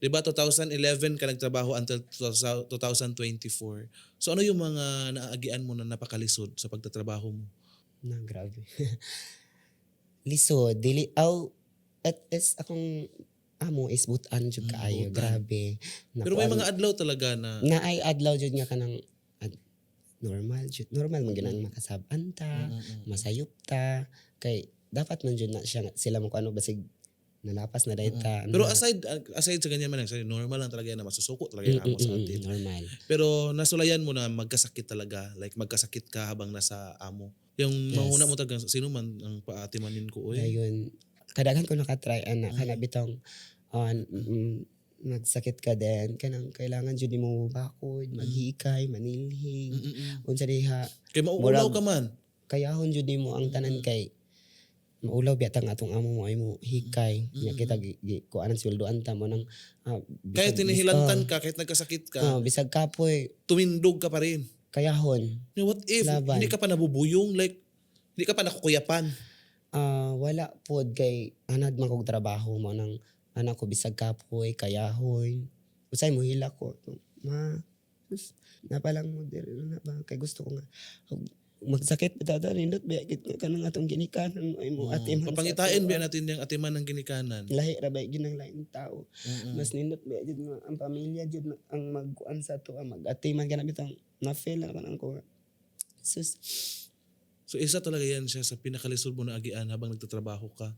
'Di ba 2011 ka nagtrabaho until 2024. So ano yung mga naaagian mo na napakalisod sa pagtatrabaho mo? Na grabe. Lisod dili at is akong amo is but-an jud kaayo, Buotan. grabe. Pero may Nakuan mga adlaw talaga na naay adlaw jud nga kanang normal man gyud ang mm, makasab-an ta, mm. masayop ta, kay dapat man jud na siya sila mo ano basig nalapas na dayta Pero na aside sa ganyan man, normal lang talaga yan na masusuko talaga yung amo sa atin. normal. Pero nasulayan mo na magkasakit talaga, like magkasakit ka habang nasa amo. Yung mahuna mo Yes, talaga, sino man ang paatimanin ko, "Uy, dayon kadaghan ko naka-try ana kana mm, bitong nagsakit ka din kanang kailangan jud nimo bakod, mm, maghikay, manilhig, mm." unsa diha Kaya mauulaw murag ka man. kayahon jud nimo ang tanan Mm, kay maulaw biya ang atong amo mo ay mo hikay nya kita mm. kuanan sweldoan ta mo ng Kahit bisag tinihilantan ka, kahit nagkasakit ka, bisag kapoy tumindog ka pa rin. kayahon What if hindi laban. ka pa nabubuyong, like hindi ka pa nakukuyapan? Wala pod kay anad man kog trabaho mo nang anak ko bisag kapoy, kayahon, usay mohila ko, "Ma, sus napalang mo diri na ba kay gusto ko nga magsakit bitaw nindot biya gid nga kanang atong ginikanan ay mo atiman sa Papangitain ba atoa. natin yung atiman ng ginikanan? Lahi ra ba gyud ng laing tao. Mm. Mas nindot biya jud nga ang pamilya jud na ang magkuan sa atoa, mag-atiman kana bitaw na-feel na naman ko nga, sus So isa talaga yan siya sa pinakalisod mo na agian habang nagtatrabaho ka.